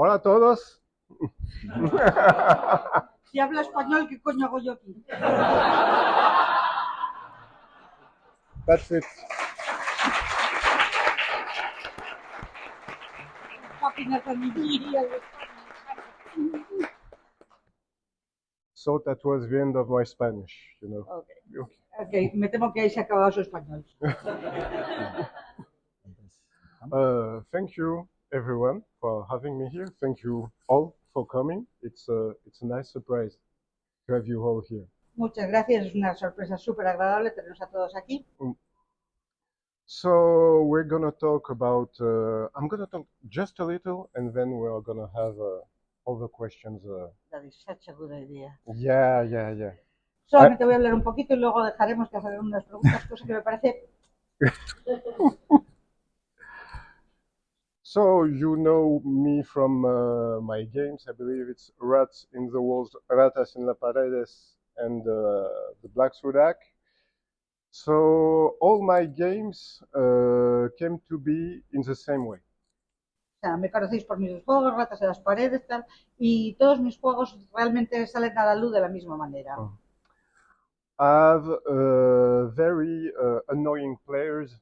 Hola a todos. Si habla español, ¿qué coño hago yo aquí? That's it. So that was the end of my Spanish, you know. Okay, me temo que ahí se ha acabado su español. Thank you everyone for having me here. Thank you all for coming. It's a nice surprise to have you all here. Muchas gracias, es una sorpresa súper agradable tenerlos a todos aquí. So we're gonna talk about. I'm gonna talk just a little, and then we're gonna have all the questions. That is such a good idea. Yeah. Solamente voy a hablar un poquito y luego dejaremos que hacer unas preguntas, cosa que me parece. So you know me from my games. I believe it's Rats in the Walls, Ratas en las Paredes, and the Black Sudak. So all my games came to be in the same way. O sea, me conocéis por mis juegos, Ratas en las Paredes, tal, y todos mis juegos realmente salen a la luz de la misma manera. I have very annoying players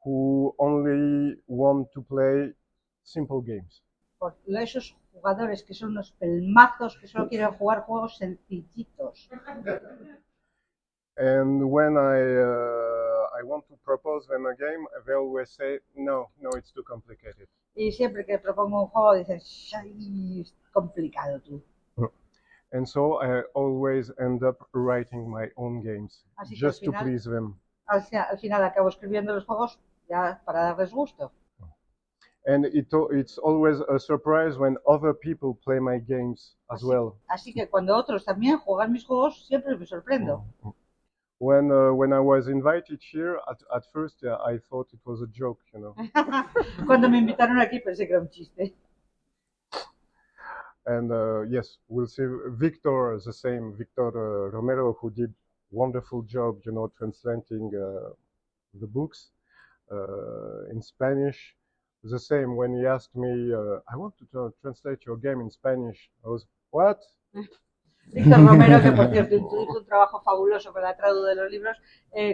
who only want to play simple games. Por esos jugadores que son unos pelmazos que solo quieren jugar juegos sencillitos. And when I want to propose them a game, they always say, no, it's too complicated. Y siempre que propongo un juego dicen, ¡ay, es complicado tú! And so I always end up writing my own games, just to please them. Al final acabo escribiendo los juegos ya para darles gusto. And it's always a surprise when other people play my games as well. Así que cuando otros también juegan mis juegos, siempre me sorprendo. When I was invited here, at first I thought it was a joke, you know. Cuando me invitaron aquí pensé que era un chiste. And yes, we'll see Victor, the same, Victor Romero, who did wonderful job, you know, translating the books in Spanish. The same, when he asked me, I want to translate your game in Spanish, I was, what? Víctor Romero, que por cierto hizo un trabajo fabuloso con la traducción de los libros,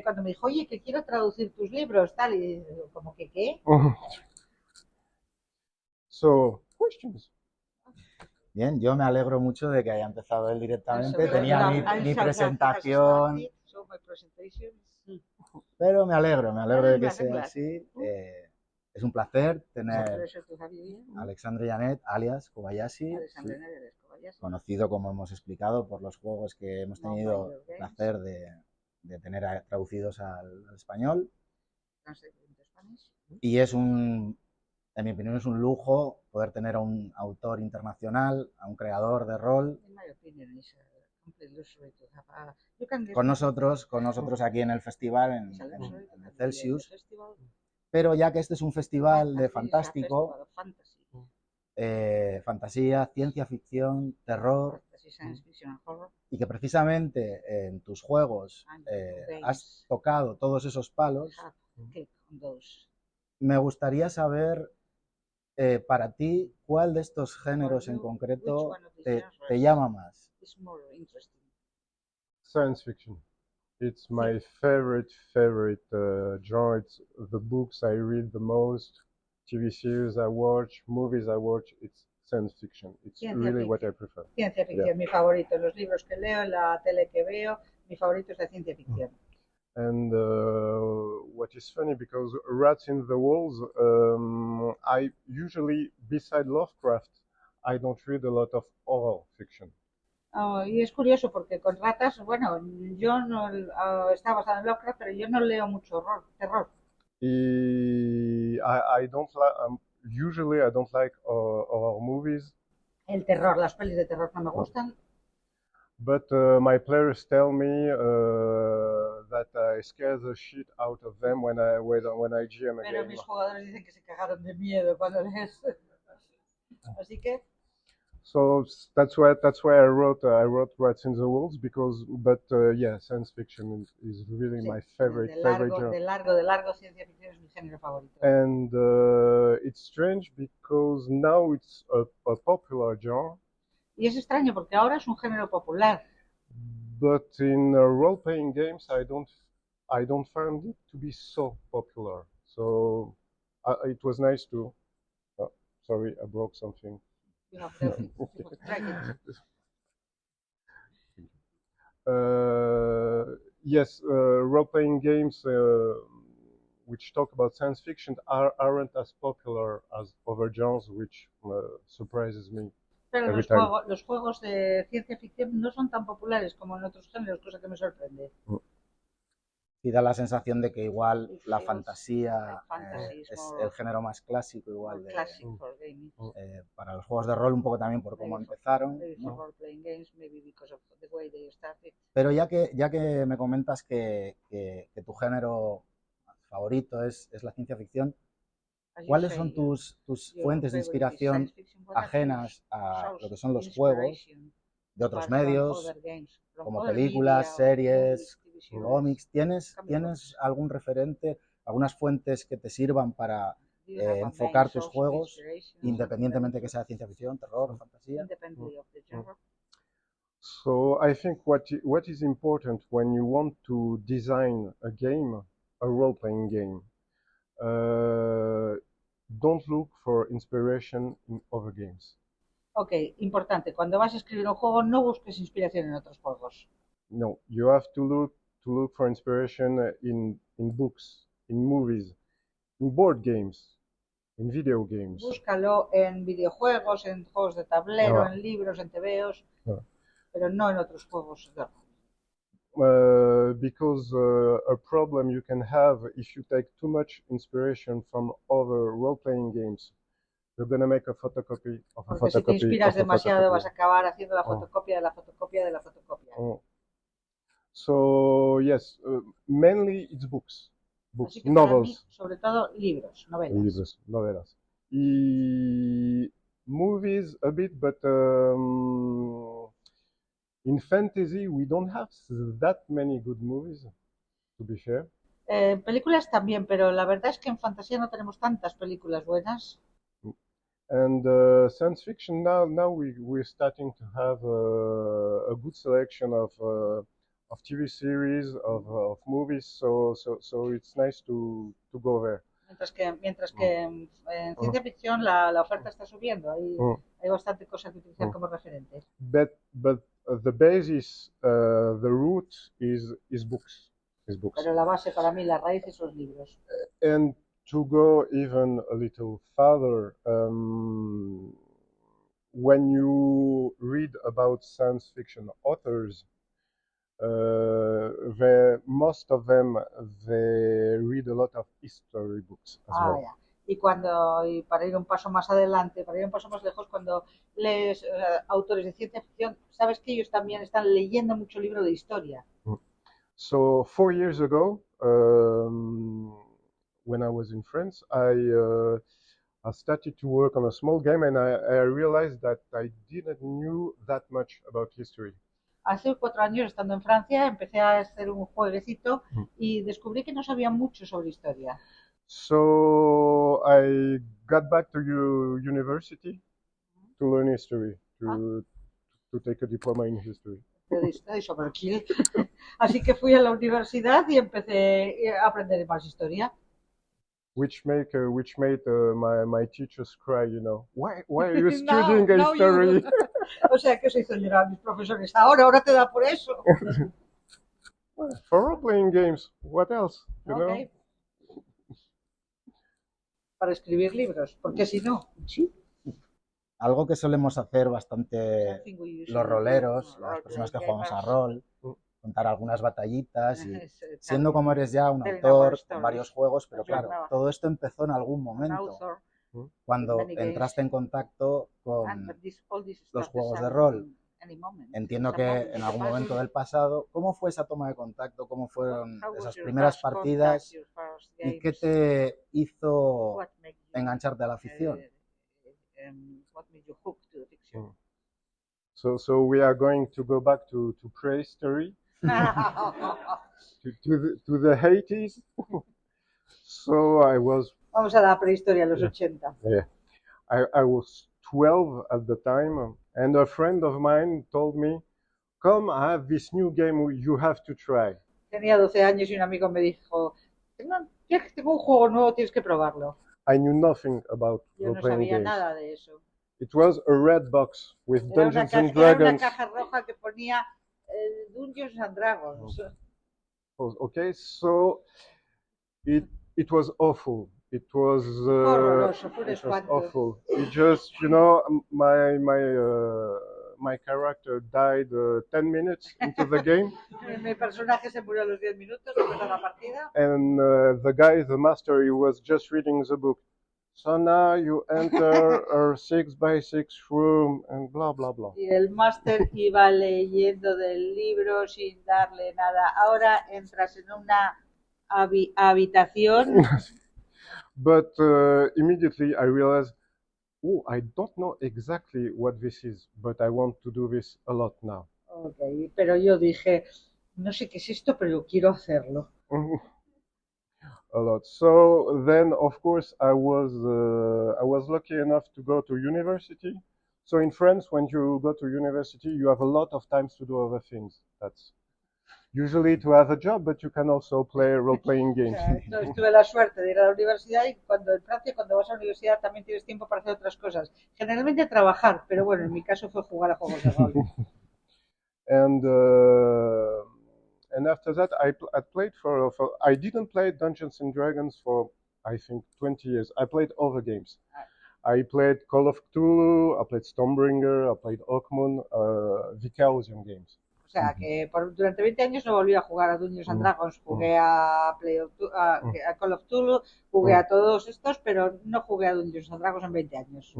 cuando me dijo, oye, que quiero traducir tus libros, tal, y como que, ¿qué? So, questions. Bien, yo me alegro mucho de que haya empezado él directamente. Tenía mi presentación, pero me alegro de que sea así. Es un placer tener a Alexandre Janet, alias Kobayashi, conocido, como hemos explicado, por los juegos que hemos tenido el placer de tener traducidos al español. Y es en mi opinión, es un lujo poder tener a un autor internacional, a un creador de rol, con nosotros aquí en el festival, en Celsius. Pero ya que este es un festival de fantástico, fantasía, ciencia ficción, terror, y que precisamente en tus juegos has tocado todos esos palos, me gustaría saber, para ti, ¿cuál de estos géneros en concreto te llama más? Science fiction. It's my favorite genre. It's the books I read the most, TV series I watch, movies I watch. It's science fiction. It's really what I prefer. Ciencia ficción, mi favorito. Los libros que leo, la tele que veo, mi favorito es la ciencia ficción. And what is funny, because Rats in the Walls, I usually, beside Lovecraft, I don't read a lot of horror fiction. Y es curioso porque con Ratas, bueno, yo no está basado en Lovecraft, pero yo no leo mucho terror. I don't like, usually I don't like horror movies. El terror, las pelis de terror no me gustan. But my players tell me that I scare the shit out of them when I GM a game. Pero mis jugadores dicen que se cagaron de miedo cuando les... Así que... So that's why I wrote Rats in the Walls because, yeah, science fiction is really Sí, my favorite genre. De largo, ciencia ficción es mi género favorito. And it's strange because now it's a popular genre. Y es extraño porque ahora es un género popular. But in role-playing games, I don't find it to be so popular. So it was nice to. Oh, sorry, I broke something. Yes, role-playing games which talk about science fiction aren't as popular as other genres, which surprises me. Pero los juegos de ciencia ficción no son tan populares como en otros géneros, cosa que me sorprende. Y da la sensación de que igual la fantasía es el género más clásico igual para los juegos de rol, un poco también por cómo empezaron, ¿no? Pero ya que me comentas que tu género favorito es la ciencia ficción, ¿cuáles son tus fuentes de inspiración ajenas a lo que son los juegos de otros medios, como películas, series, cómics? ¿Tienes algún referente, algunas fuentes que te sirvan para enfocar tus juegos, independientemente que sea ciencia ficción, terror o fantasía? So I think what is important when you want to design a game, a role-playing game, don't look for inspiration in other games. Ok, importante. Cuando vas a escribir un juego, no busques inspiración en otros juegos. No, you have to look for inspiration in books, in movies, in board games, in video games. Búscalo en videojuegos, en juegos de tablero, en libros, en tebeos, pero no en otros juegos de rol. Because a problem you can have if you take too much inspiration from other role-playing games, you're going to make a photocopy of a Porque si te inspiras demasiado vas a acabar haciendo la fotocopia de la fotocopia de la fotocopia. So yes, mainly it's books, novels. Mí, sobre todo libros, novelas. Y movies a bit, but in fantasy we don't have that many good movies, to be fair. Películas también, pero la verdad es que en fantasía no tenemos tantas películas buenas. And science fiction now we're starting to have a good selection of TV series, of movies, so it's nice to go there. Mientras que en ciencia ficción la oferta está subiendo, hay bastante cosas que utilizar como referente. But the basis, the root is books. Pero la base para mí, la raíz son los libros. And to go even a little further, when you read about science fiction authors, most of them they read a lot of history books as well. Yeah. Y para ir un paso más adelante, para ir un paso más lejos, cuando lees autores de ciencia ficción, sabes que ellos también están leyendo mucho libro de historia. So 4 years ago, when I was in France, I started to work on a small game, and I realized that I didn't knew that much about history. Hace 4 años, estando en Francia, empecé a hacer un jueguecito y descubrí que no sabía mucho sobre historia. So I got back to university to learn history, to take a diploma in history. Así que fui a la universidad y empecé a aprender más historia. Which made my teachers cry, you know. Why are you studying history? O sea, que se hizo llorar mis profesores. Ahora te da por eso. For role-playing games, what else? You know? Para escribir libros, porque si no. Sí. Algo que solemos hacer bastante los roleros, las personas que jugamos a rol, contar algunas batallitas y siendo como eres ya un autor con varios juegos, pero claro, todo esto empezó en algún momento cuando entraste en contacto con los juegos de rol. Entiendo que en algún momento del pasado, ¿cómo fue esa toma de contacto? ¿Cómo fueron esas primeras partidas? ¿Y qué te hizo engancharte a la aficción? So we are going to go back to prehistory, to the 80s. So I was. Vamos a la prehistoria, los 80. Yeah, I was 12 at the time, and a friend of mine told me, "Come, I have this new game you have to try." Tenía 12 años y un amigo me dijo, tengo un juego nuevo, tienes que probarlo. I knew nothing about Yo no role-playing sabía games. nada de eso. It was a red box with Era Dungeons and era una Dragons. caja roja que ponía Dungeons and Dragons. Okay, so it was awful. It was Horroroso, fue un it was espanto. awful. It just, my character died 10 minutes into the game, Mi personaje se murió a los 10 minutos después de la partida. and the guy, the master, he was just reading the book. So now you enter a 6x6 room and blah blah blah. Y el máster iba leyendo del libro sin darle nada. Ahora entras en una habitación. But immediately I realized, oh, I don't know exactly what this is, but I want to do this a lot now. Okay, pero yo dije, no sé qué es esto, pero quiero hacerlo. A lot. So then, of course, I was lucky enough to go to university. So in France, when you go to university, you have a lot of times to do other things. That's usually to have a job, but you can also play role-playing games. Entonces tuve la suerte de ir a la universidad y en Francia, cuando vas a la universidad, también tienes tiempo para hacer otras cosas. Generalmente trabajar, pero bueno, en mi caso fue jugar a juegos de rol. And after that, I played I didn't play Dungeons and Dragons for, I think, 20 years. I played other games. I played Call of Cthulhu, I played Stormbringer, I played Hawkmoon, the Chaosium games. O sea, que durante 20 años no volví a jugar a Dungeons and Dragons. Jugué a Call of Cthulhu, jugué a todos estos, pero no jugué a Dungeons and Dragons en 20 años.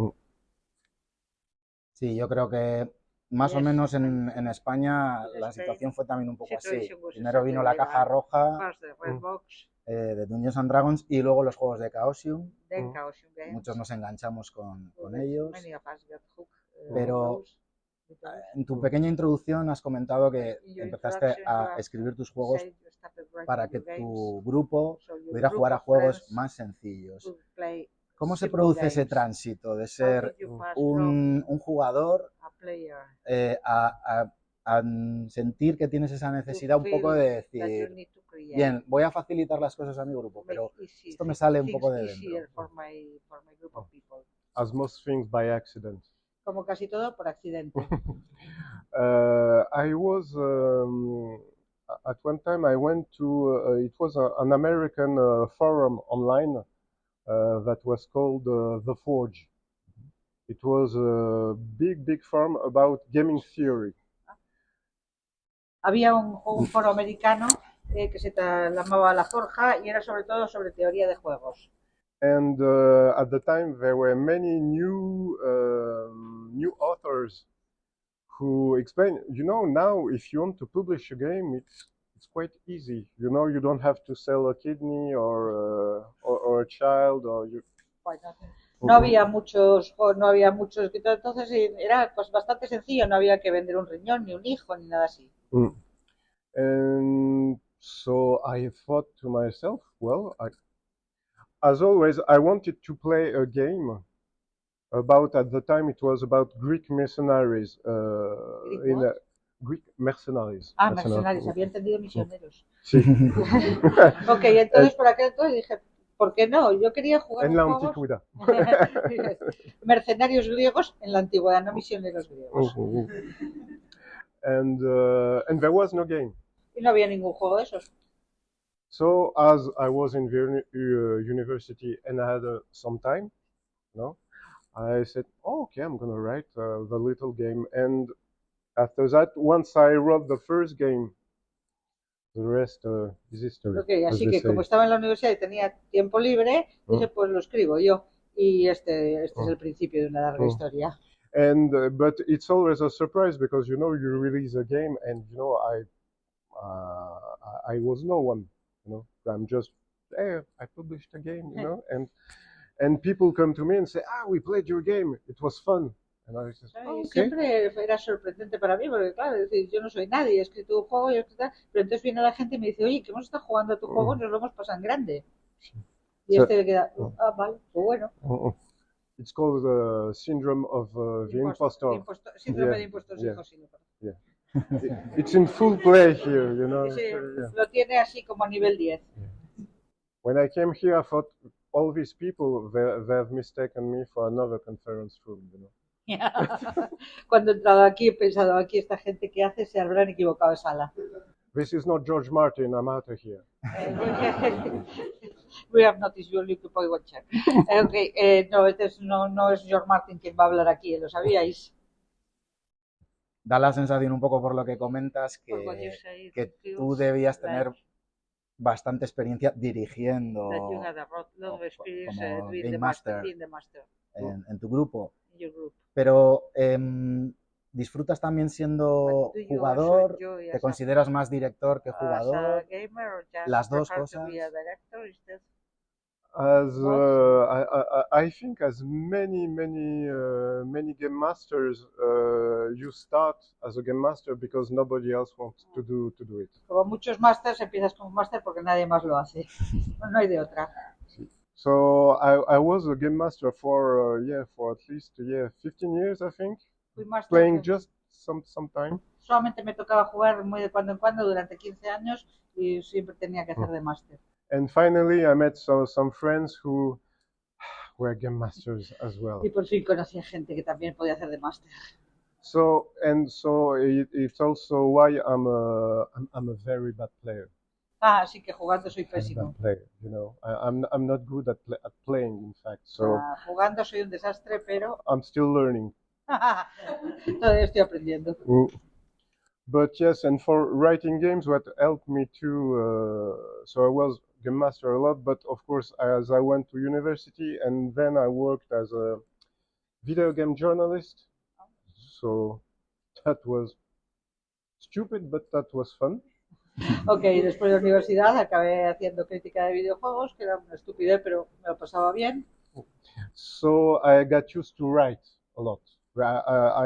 Sí, yo creo que más o menos en España la situación fue también un poco así. Primero vino la caja roja de Dungeons and Dragons y luego los juegos de Chaosium. Muchos nos enganchamos con ellos. Pero en tu pequeña introducción has comentado que empezaste a escribir tus juegos para que tu grupo pudiera jugar a juegos más sencillos. ¿Cómo se produce ese tránsito de ser un jugador a sentir que tienes esa necesidad un poco de decir, bien, voy a facilitar las cosas a mi grupo, pero esto me sale un poco de dentro? As most things by accident. Como casi todo por accidente. I was at one time I went to it was an American forum online that was called The Forge. It was a big forum about gaming theory. Había un foro americano que se llamaba La Forja y era sobre todo sobre teoría de juegos. And at the time there were many new authors who explain, now if you want to publish a game, it's quite easy. You don't have to sell a kidney or a child or you. No había muchos escritores, entonces era pues bastante sencillo, no había que vender un riñón, ni un hijo, ni nada así. And so I thought to myself, well, as always, I wanted to play a game about, at the time it was about Greek mercenaries. Greek mercenaries. Mercenarios, había entendido misioneros. Sí. Ok, entonces por aquel entonces dije, ¿por qué no? Yo quería jugar en la antigüedad. Mercenarios griegos en la antigüedad, no misioneros griegos. And there was no game. Y no había ningún juego de esos. So as I was in university and I had some time, I said, okay, I'm gonna write the little game. And after that, once I wrote the first game, the rest is history. Okay, así que como estaba en la universidad y tenía tiempo libre, dije, pues lo escribo yo. Y este es el principio de una larga historia. And but it's always a surprise because you release a game and I was no one. I'm just, hey, I published a game, and people come to me and say, we played your game, it was fun. And I said, Y okay. siempre era sorprendente para mí, porque claro, es decir, yo no soy nadie, he escrito un juego, pero entonces viene la gente y me dice, oye, que hemos estado jugando a tu juego y nos lo hemos pasado en grande. Y So- este le queda, vale, pues bueno. It's called the syndrome of the impostor. Síndrome Yeah, de impostor, yeah. hijo, sí, lo conozco. Yeah. It's in full play here, you know. Sí, Yeah. lo tiene así como a nivel 10. When I came here, I thought all these people they've mistaken me for another conference room, you know. Cuando he entrado aquí he pensado, aquí esta gente que hace se habrán equivocado de sala. This is not George Martin, I'm out of here. We have noticed you only occupy one chair. No, no es George Martin quien va a hablar aquí, ¿lo sabíais? Da la sensación un poco por lo que comentas que tú debías tener bastante experiencia dirigiendo como Game Master en tu grupo. Pero ¿disfrutas también siendo jugador? ¿Te consideras más director que jugador? Las dos cosas. As I think, as many game masters, you start as a game master because nobody else wants to do it. Como muchos masters, empiezas como master porque nadie más lo hace. No hay de otra. So I was a game master for at least 15 years, I think. Playing just some time. Solamente me tocaba jugar muy de cuando en cuando durante 15 años y siempre tenía que hacer de máster. And finally, I met some friends who were game masters as well. Y por fin conocí a gente que también podía hacer de máster. So it's also why I'm a very bad player. Así que jugando soy pésimo. Player, you know, I'm not good at playing, in fact. So jugando soy un desastre, pero I'm still learning. Todavía estoy aprendiendo. But yes, and for writing games, what helped me too. So I was game master a lot, but of course, as I went to university, and then I worked as a video game journalist. So that was stupid, but that was fun. Ok, después de la universidad acabé haciendo crítica de videojuegos, que era una estupidez, pero me lo pasaba bien. So I got used to write a lot.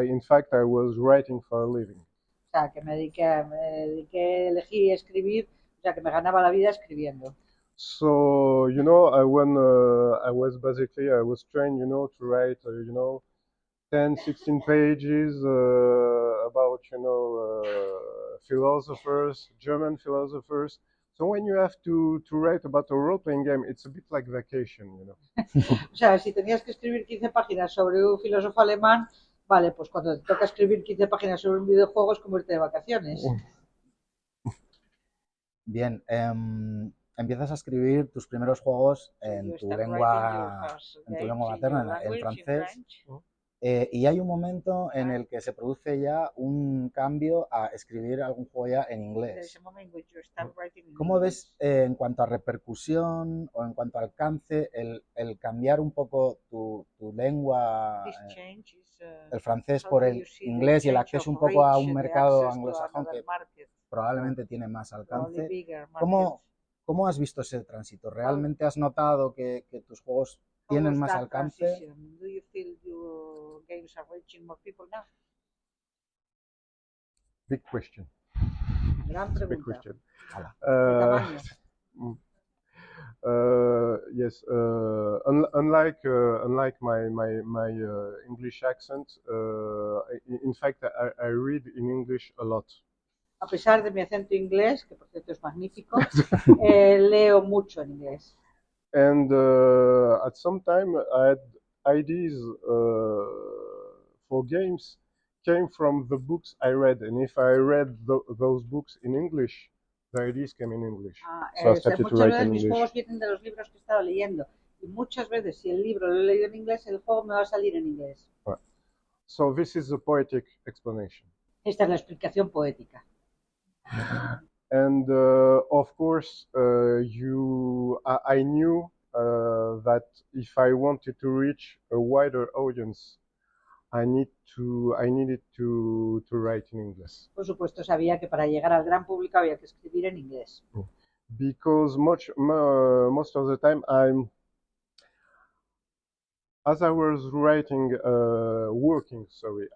In fact, I was writing for a living. O sea, que me dediqué, elegí escribir, o sea, que me ganaba la vida escribiendo. So, you know, when I was trained, you know, to write, 10, 16 pages about, philosophers, German philosophers. So when you have to write about a role-playing game, it's a bit like vacation, you know. O sea, si tenías que escribir 15 páginas sobre un filósofo alemán, vale, pues cuando te toca escribir 15 páginas sobre un videojuego es como irte de vacaciones. Bien, empiezas a escribir tus primeros juegos en tu lengua materna, en francés. Y hay un momento en el que se produce ya un cambio a escribir algún juego ya en inglés. ¿Cómo ves en cuanto a repercusión o en cuanto a alcance el cambiar un poco tu lengua, el francés por el inglés y el acceso un poco a un mercado anglosajón que probablemente tiene más alcance? ¿Cómo has visto ese tránsito? ¿Realmente has notado que tus juegos tienen más alcance? Big question. Gran pregunta. Big question. Yes. Unlike my English accent, in fact, I read in English a lot. A pesar de mi acento inglés, que por cierto es magnífico, leo mucho en inglés. And at some time, I had ideas for games came from the books I read, and if I read those books in English, the ideas came in English. So I started to write in mis English. juegos vienen de los libros que he estado leyendo, y muchas veces si el libro lo he leído en inglés, el juego me va a salir en inglés. Right. So this is the poetic explanation. Esta es la explicación poética. And of course, I knew that if I wanted to reach a wider audience, I needed to write in English. Por supuesto, sabía que para llegar al gran público había que escribir en inglés. Because most of the time as I was working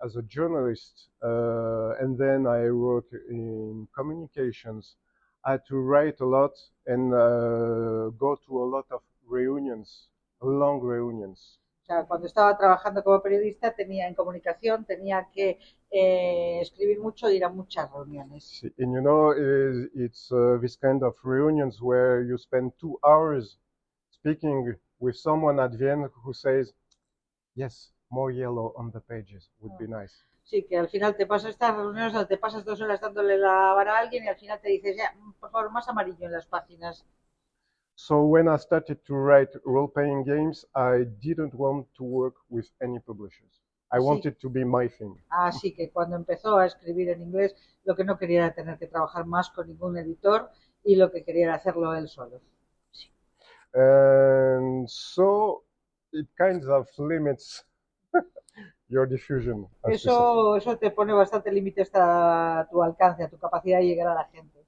as a journalist, and then I work in communications, I had to write a lot and go to a lot of reunions, long reunions. O sea, cuando estaba trabajando como periodista tenía en comunicación, tenía que escribir mucho y ir a muchas reuniones. And you know, it's this kind of reunions where you spend 2 hours speaking with someone at the end who says, yes, more yellow on the pages would be nice. Sí, que al final te pasas estas reuniones, te pasas 2 horas dándole la vara a alguien y al final te dices, ya, por favor, más amarillo en las páginas. So when I started to write role-playing games, I didn't want to work with any publishers. I wanted to be my thing. Así que cuando empezó a escribir en inglés, lo que no quería era tener que trabajar más con ningún editor y lo que quería era hacerlo él solo. Sí. And so it kind of limits your diffusion. Eso te pone bastante límites a tu alcance, a tu capacidad de llegar a la gente.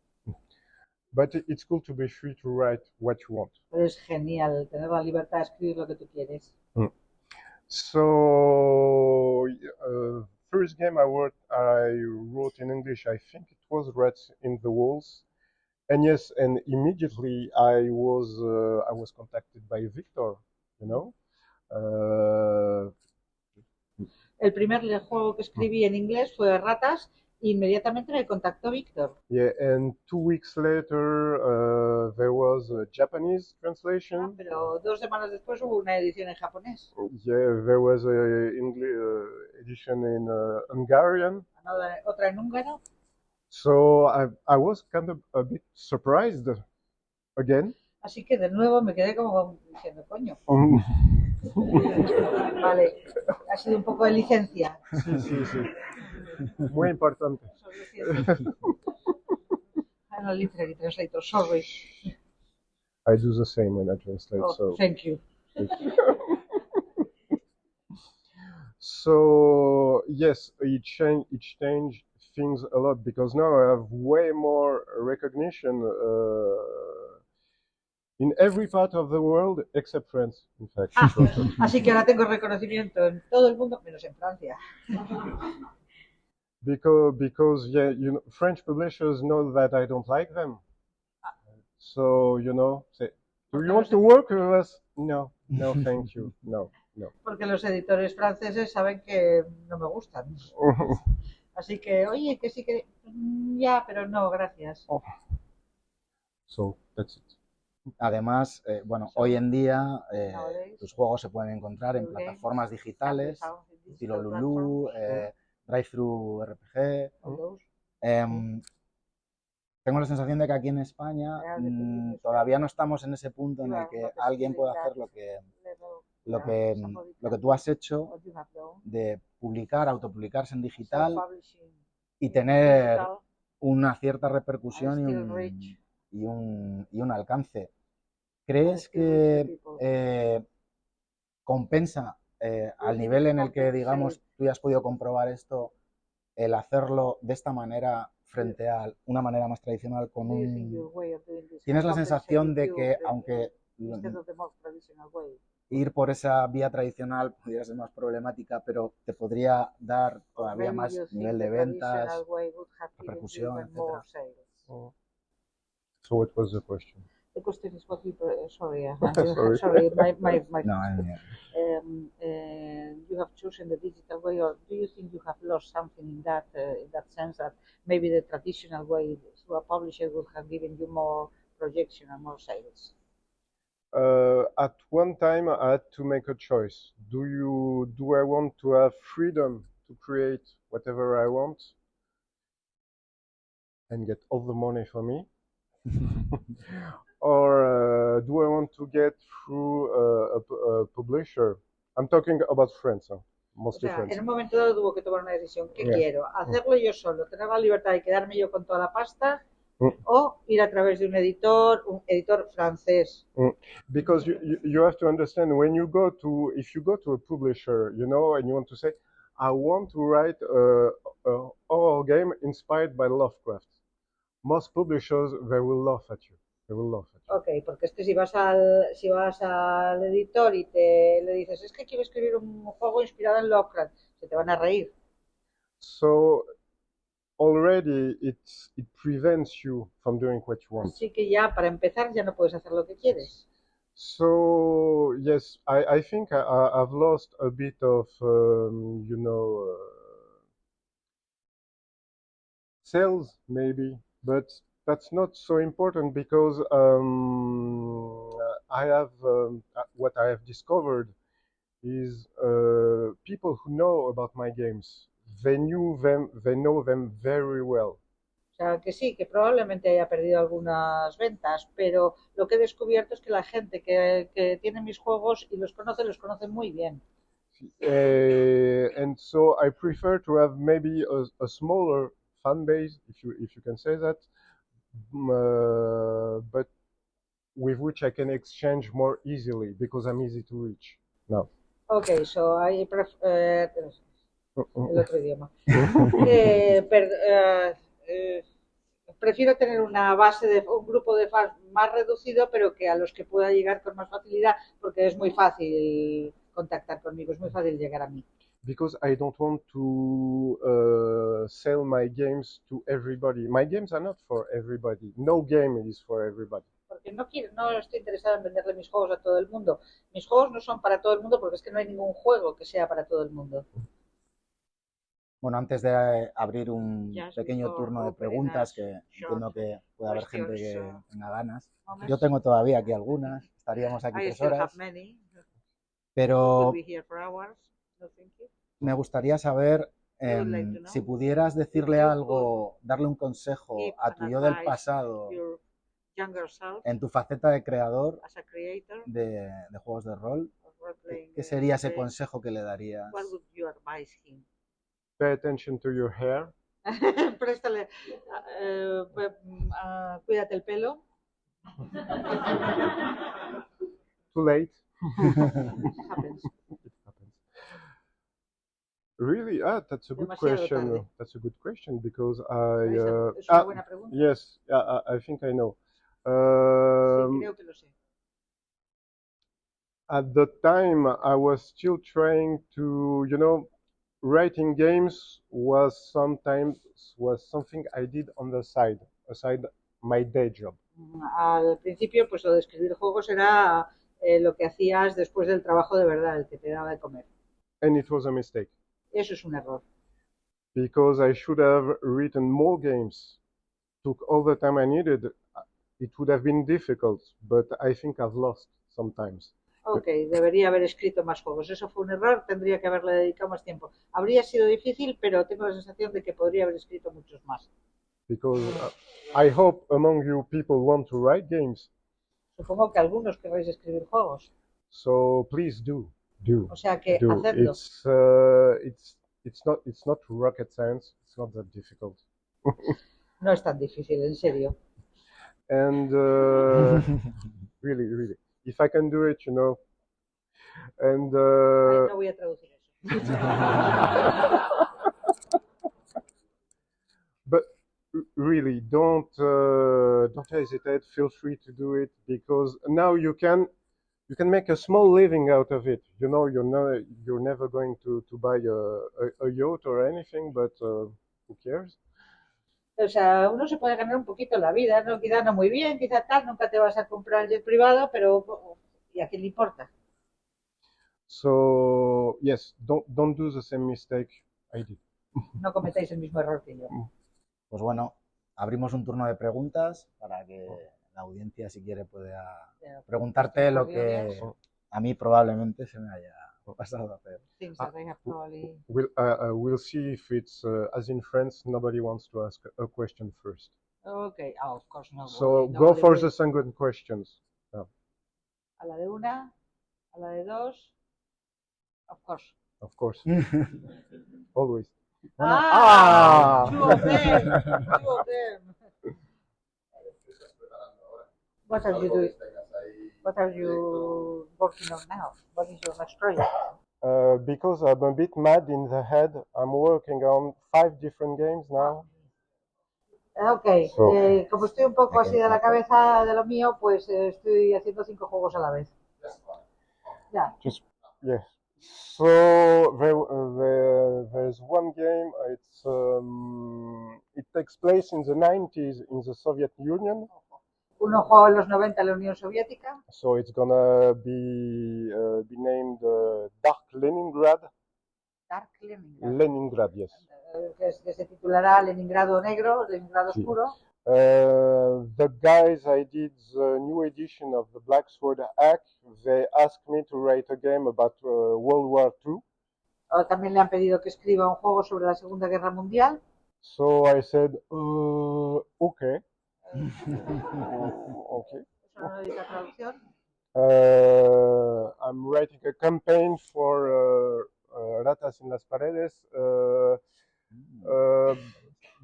But it's cool to be free to write what you want. Pero es genial tener la libertad de escribir lo que tú quieres. So, first game I wrote in English, I think it was Rats in the Walls. And yes, and immediately I was contacted by Victor, you know. El primer juego que escribí en inglés fue Ratas. Inmediatamente me contactó Víctor. Yeah, and 2 weeks later there was a Japanese translation. Pero 2 semanas después hubo una edición en japonés. Yeah, there was a English edition in Hungarian. Otra en húngaro. So I was kind of a bit surprised again. Así que de nuevo me quedé como diciendo, coño. Vale, ha sido un poco de licencia. Sí. Muy importante. I'm a literary translator, sorry. I do the same when I translate. So thank you. So yes, it changed things a lot because now I have way more recognition in every part of the world except France, in fact. Así que ahora tengo reconocimiento en todo el mundo menos en Francia. Because yeah, you know, French publishers know that I don't like them. So, you know, say, do you want to work with us? No, thank you. No. Porque los editores franceses saben que no me gustan. Así que, oye, que sí que... Ya, pero no, gracias. So, that's it. Además, bueno, hoy en día tus juegos se pueden encontrar en plataformas digitales, estilo Lulu, Drive-Thru RPG. Tengo la sensación de que aquí en España todavía no estamos en ese punto en el que alguien pueda hacer lo que tú has hecho, de publicar, autopublicarse en digital y tener una cierta repercusión y un alcance. ¿Crees que compensa al nivel en el que, digamos, tú ya has podido comprobar esto, el hacerlo de esta manera frente a una manera más tradicional con ¿Tienes la sensación de que, aunque ir por esa vía tradicional pudiera ser más problemática, pero te podría dar todavía más nivel de ventas, repercusión, etcétera? So what was the question? The question is what you... Sorry, Sorry. my No, you have chosen the digital way, or do you think you have lost something in that sense, that maybe the traditional way through a publisher would have given you more projection and more sales? At one time, I had to make a choice. Do I want to have freedom to create whatever I want and get all the money for me? Or do I want to get through a publisher? I'm talking about friends, mostly friends. En un momento dado tuvo que tomar una decisión. ¿Qué quiero? ¿Hacerlo yo solo, tener la libertad de quedarme yo con toda la pasta? ¿O ir a través de un editor francés? Because you have to understand, if you go to a publisher, you know, and you want to say, I want to write a horror game inspired by Lovecraft. Most publishers, they will laugh at you. They will laugh at Ok, porque es que si vas al editor y le dices, es que quiero escribir un juego inspirado en Lovecraft, se te van a reír. So already it prevents you from doing what you want. Así que ya, para empezar, ya no puedes hacer lo que quieres. So yes, I think I've lost a bit of sales maybe, but that's not so important because I have what I have discovered is people who know about my games. They know them very well. O sea, que sí, que probablemente haya perdido algunas ventas, pero lo que he descubierto es que la gente que tiene mis juegos y los conoce muy bien. And so I prefer to have maybe a smaller fan base, if you can say that, but with which I can exchange more easily because I'm easy to reach now. Ok, so el otro idioma. Prefiero tener una base un grupo de fans más reducido, pero que a los que pueda llegar con más facilidad, porque es muy fácil contactar conmigo, es muy fácil llegar a mí. Because I don't want to sell my games to everybody. My games are not for everybody. No game is for everybody. Porque no estoy interesado en venderle mis juegos a todo el mundo. Mis juegos no son para todo el mundo porque es que no hay ningún juego que sea para todo el mundo. Bueno, antes de abrir un pequeño turno de preguntas, que entiendo que puede haber gente que tenga ganas. Yo tengo todavía aquí algunas, estaríamos aquí 3 horas. Pero me gustaría saber si pudieras decirle algo, darle un consejo a tu yo del pasado en tu faceta de creador de juegos de rol. ¿Qué sería ese consejo que le darías? Pay attention to your hair. Préstale, cuídate el pelo. Too late. It happens. Really? That's a good question. That's a good question because Es una buena pregunta. Yes, I think I know. Sí, creo que lo sé. At the time, I was still trying to, writing games was something I did on the side, aside my day job. Al principio, pues lo de escribir juegos era lo que hacías después del trabajo de verdad, el que te daba de comer. And it was a mistake. Eso es un error. Because I should have written more games, took all the time I needed. It would have been difficult, but I think I've lost sometimes. Ok, debería haber escrito más juegos. Eso fue un error, tendría que haberle dedicado más tiempo. Habría sido difícil, pero tengo la sensación de que podría haber escrito muchos más. Because I hope among you people want to write games. Supongo que algunos querréis escribir juegos. So please do. O sea que hacedlo. It's not rocket science. It's not that difficult. No es tan difícil, en serio. And really. If I can do it, and no voy a traducir eso. But really, don't hesitate. Feel free to do it because now you can make a small living out of it. You're never going to buy a yacht or anything, but who cares? O sea, uno se puede ganar un poquito la vida, ¿no? Quizá no muy bien, quizá tal, nunca te vas a comprar el jet privado, pero ¿y a quién le importa? So, yes, don't do the same mistake I did. No cometáis el mismo error que yo. Pues bueno, abrimos un turno de preguntas para que la audiencia, si quiere, pueda preguntarte lo que a mí probablemente se me haya pasado a hacer. We'll see if it's as in France. Nobody wants to ask a question first. Okay, of course not. So go for the second questions. A la de una, a la de dos, of course. Of course. Always. Two of them. What are you doing? What are you working on now? What is your next project? Because I'm a bit mad in the head, I'm working on 5 different games now. Ok, como estoy un poco así de la cabeza de lo mío, pues estoy haciendo 5 juegos a la vez. Ya. Yes. So there's one game. It takes place in the 90s in the Soviet Union. Uno jugó en los 90 en la Unión Soviética. So it's gonna be named Dark Leningrad. Dark Leningrad. Leningrad, yes. Que se titulará Leningrado Negro, Leningrado Oscuro. The guys I did the new edition of the Black Sword Hack, they asked me to write a game about World War II. También le han pedido que escriba un juego sobre la Segunda Guerra Mundial. So I said, okay. Okay. Eso no necesita traducción. I'm writing a campaign for Ratas en las Paredes,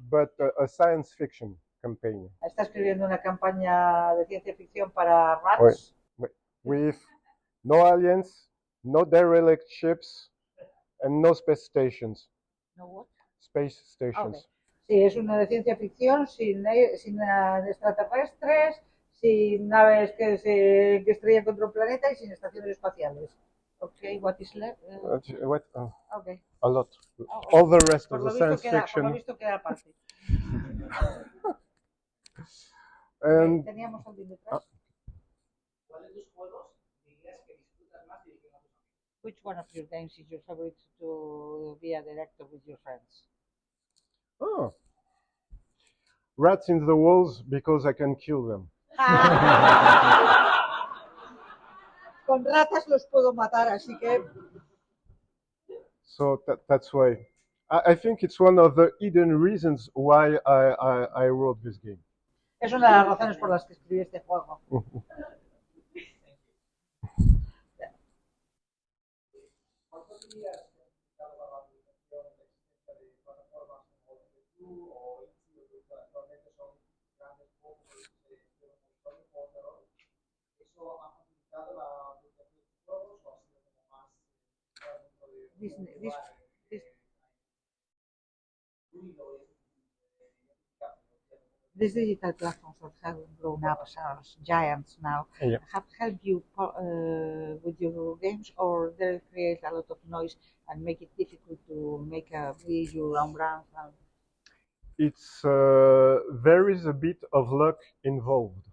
but a science fiction campaign. Está escribiendo una campaña de ciencia ficción para Rats. With no aliens, no derelict ships, and no space stations. No what? Space stations. Okay. Sí, es una de ciencia ficción sin extraterrestres, sin naves que estrellan contra un planeta y sin estaciones espaciales. Okay, what is left? Okay. A lot. All the rest of the science fiction. Por lo visto queda aparte. Teníamos alguien detrás. ¿Cuál de tus juegos dirías que disfrutas más dirigiendo a tus amigos? Which one of your games is your favorite to be a director with your friends? Oh. Rats in the walls because I can kill them. Con ratas los puedo matar, así que. So that's why. I think it's one of the hidden reasons why I wrote this game. Es una de las razones por las que escribí este juego. ¿Cuántos días te has dedicado para la publicación de existencia de plataformas como YouTube o YouTube, que actualmente son grandes juegos de historia o terror? ¿Eso ha facilitado la publicación de tus juegos o ha sido como más dentro de These digital platforms that have grown up as giants now have helped you with your games, or they create a lot of noise and make it difficult to make your own brand? It's there is a bit of luck involved.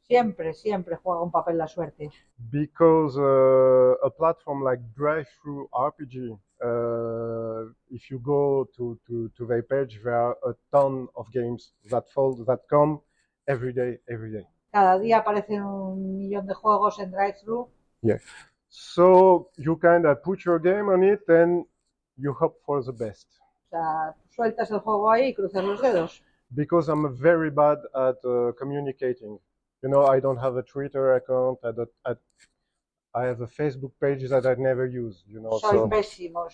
Siempre juega un papel la suerte. Because a platform like Drive-Thru RPG, if you go to their page, there are a ton of games that come every day. Cada día aparecen 1,000,000 de juegos en Drive-Thru. Yeah. So you kind of put your game on it and you hope for the best. O sea, sueltas el juego ahí y cruzas los dedos. Because I'm very bad at communicating. You know, I don't have a Twitter account. I have a Facebook page that I never use. You know, soy pésimo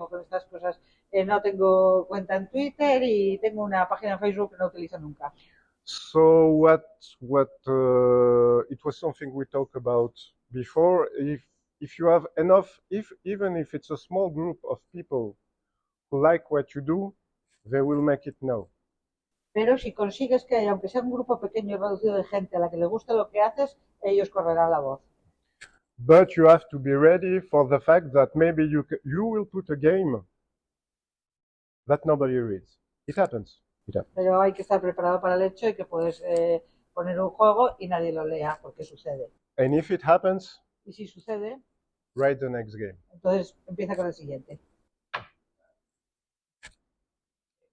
con estas cosas. No tengo cuenta en Twitter y tengo una página en Facebook que no utilizo nunca. So what it was something we talked about before. If you have enough, even if it's a small group of people who like what you do, they will make it known. Pero si consigues que, aunque sea un grupo pequeño y reducido de gente a la que le guste lo que haces, ellos correrán la voz. But you have to be ready for the fact that maybe you will put a game that nobody reads. It happens. Pero hay que estar preparado para el hecho de que puedes poner un juego y nadie lo lea, porque sucede. And if it happens, y si sucede, write the next game. Entonces empieza con el siguiente.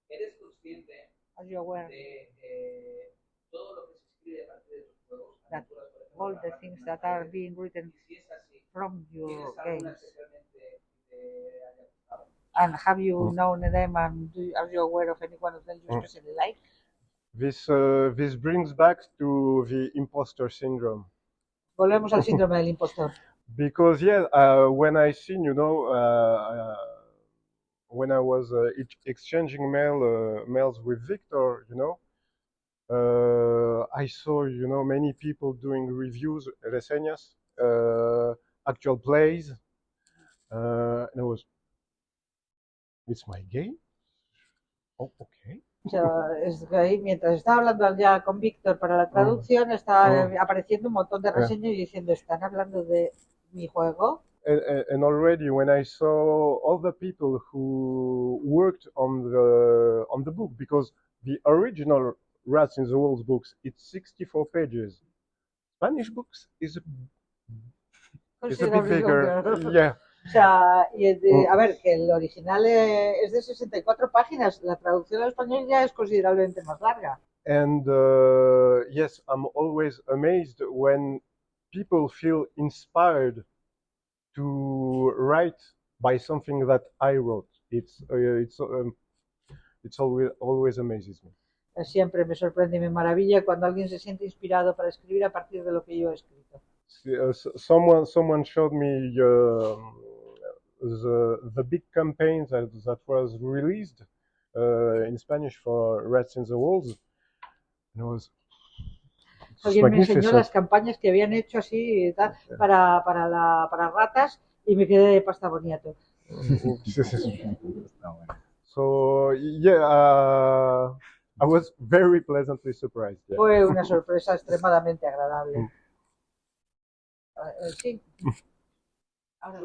¿Eres consciente de todo lo que se escribe a partir de tus juegos? All the things that are being written from your games. And have you known them, and are you aware of any one of them you especially like? This brings back to the imposter syndrome. Volvemos al síndrome del impostor. Because when I seen, you know, when I was exchanging mails with Victor, you know, I saw, you know, many people doing reviews, reseñas, actual plays, and it was, it's my game? Oh, okay. O sea, mientras estaba hablando ya con Víctor para la traducción, estaba apareciendo un montón de reseñas y diciendo, ¿están hablando de mi juego? And already when I saw all the people who worked on the book, because the original Rats in the Walls books, it's 64 pages. Spanish books is a bit bigger. Yeah. O sea, a ver, que el original es de 64 páginas, la traducción al español ya es considerablemente más larga. And yes, I'm always amazed when people feel inspired to write by something that I wrote. It always amazes me. Siempre me sorprende y me maravilla cuando alguien se siente inspirado para escribir a partir de lo que yo he escrito. Someone showed me the big campaign that was released in Spanish for Rats in the Walls. And it was Alguien me enseñó las campañas que habían hecho así para ratas y me quedé de pasta boniato. So yeah, I was very pleasantly surprised. Yeah. Fue una sorpresa extremadamente agradable. Sí. Ahora.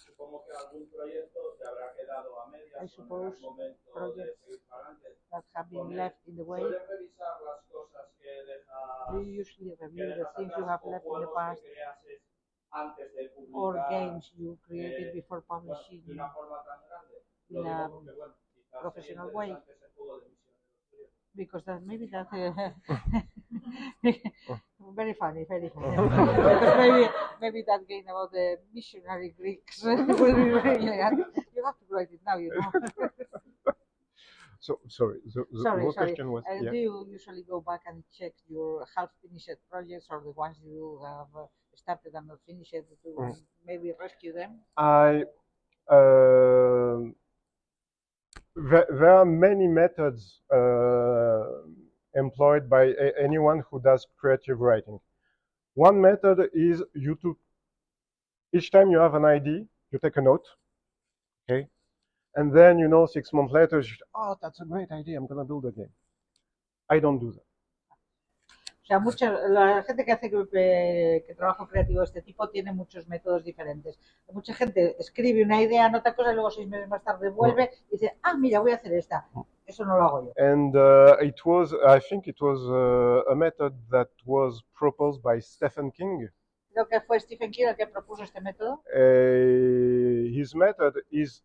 Supongo que algún proyecto se habrá quedado a medias. I suppose projects that have been left in the way. ¿Suelen revisar las cosas que dejas? Do you usually review the things you have left in the past? Antes de publicar, or games you created before publishing de una forma tan grande? In a professional way? Because that maybe that very funny. Because maybe that game about the missionary Greeks will be very elegant. You have to write it now, you know. So sorry. The question was. Do you usually go back and check your half-finished projects or the ones you have started and not finished to maybe rescue them? There are many methods employed by anyone who does creative writing. One method is each time you have an idea, you take a note, okay? And then, 6 months later, oh, that's a great idea, I'm going to build a game. I don't do that. O sea, la gente que hace que trabajo creativo de este tipo tiene muchos métodos diferentes. Mucha gente escribe una idea, anota cosas, y luego 6 meses más tarde vuelve y dice, mira, voy a hacer esta. Eso no lo hago yo. And I think it was a method that was proposed by Stephen King. Creo que fue Stephen King el que propuso este método. His method is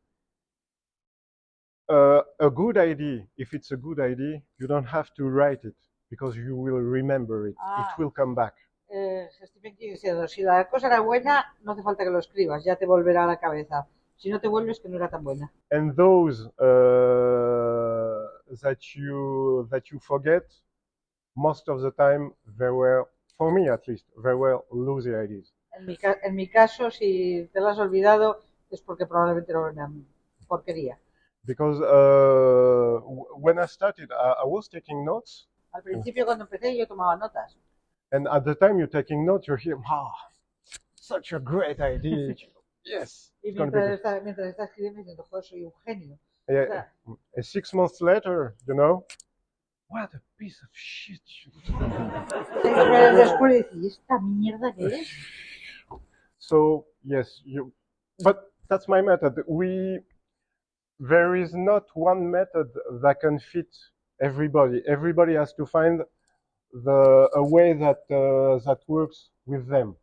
a good idea. If it's a good idea, you don't have to write it, because you will remember it. It will come back. Stephen King diciendo, si la cosa era buena, no hace falta que lo escribas, ya te volverá a la cabeza. Si no te vuelves, que no era tan buena. And those that you forget, most of the time, they were, for me at least, they were lousy ideas. En mi caso, si te lo has olvidado, es porque probablemente era una porquería. Because when I started, I was taking notes. Al principio, cuando empecé, yo tomaba notas. And at the time you're taking notes, you're here, such a great idea. Yes. Y mientras estás escribiendo, diciendo, joder, soy un genio. Yeah. O sea, and 6 months later, what a piece of shit. Después decís, ¿esta mierda qué es? So, yes, but that's my method. There is not one method that can fit everybody. Everybody has to find a way that works with them.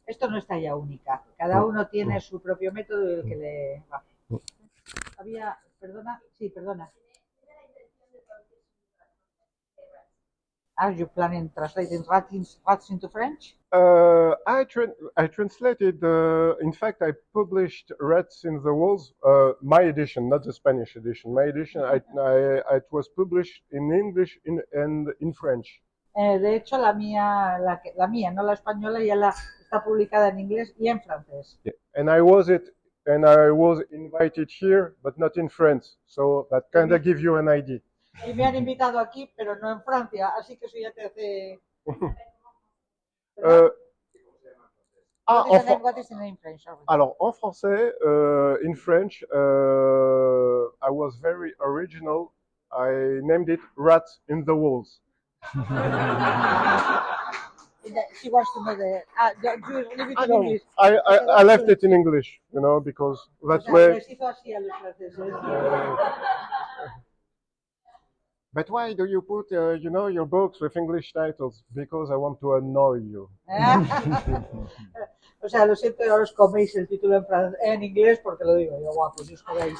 Esto no es talla única. Cada uno tiene su propio método y el que le va. Perdona. Are you planning translating rats into French? I translated. In fact, I published Rats in the Walls, my edition, not the Spanish edition. My edition, it was published in English and in French. De hecho, la mía, no la española, ya está publicada en inglés y en francés. Yeah. And I was invited here, but not in France. So that kind of gives you an idea. Y me han invitado aquí, pero no en Francia, así que eso ya te hace. What is the name in French? Alors, en français, in French, I was very original I named it Rat in the Walls. She wants to know the. You leave it in No, English. I left it in English, you know, because that's where. Les hizo así a los franceses. But why do you put, you know, your books with English titles? Because I want to annoy you. O sea, lo siento, ahora os coméis el título en inglés porque lo digo yo, guapo, si os coméis.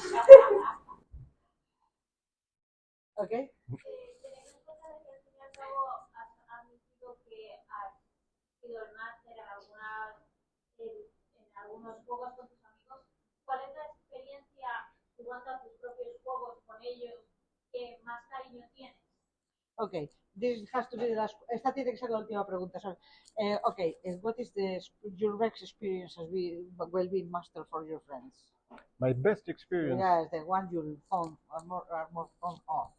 ¿Ok? Algunos juegos con tus amigos, ¿cuál es la experiencia jugando a tus propios juegos con ellos que más cariño tienes? Okay, this has to be the last. Esta tiene que ser la última pregunta. Okay, what is your best experience as well being master for your friends? My best experience. Yeah, the one you found are more fun on.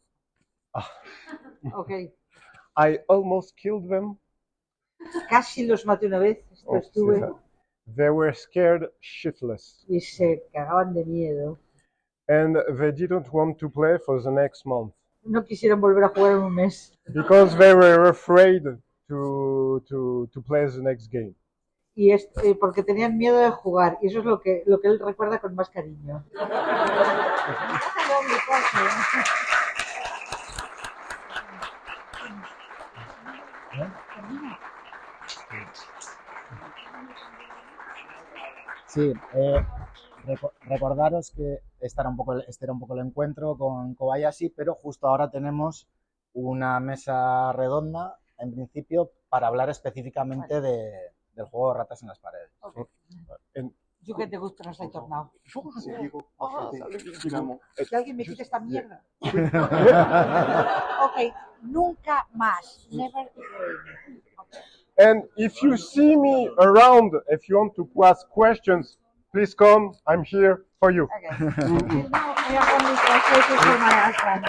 Okay. I almost killed them. Casi los maté una vez. Esto estuve. Sí, they were scared shitless. Y se cagaban de miedo. And they didn't want to play for the next month. No quisieron volver a jugar en un mes. Because they were afraid to play the next game. Y porque tenían miedo de jugar, y eso es lo que él recuerda con más cariño. Sí, recordaros que este era un poco el encuentro con Kobayashi, pero justo ahora tenemos una mesa redonda, en principio, para hablar específicamente del juego de ratas en las paredes. Okay. Yo que te gusta, no soy tornado. Que alguien me quite esta mierda. Ok, nunca más. Never again. And if you see me around, if you want to ask questions, please come. I'm here for you. Okay. I am only translating for my husband.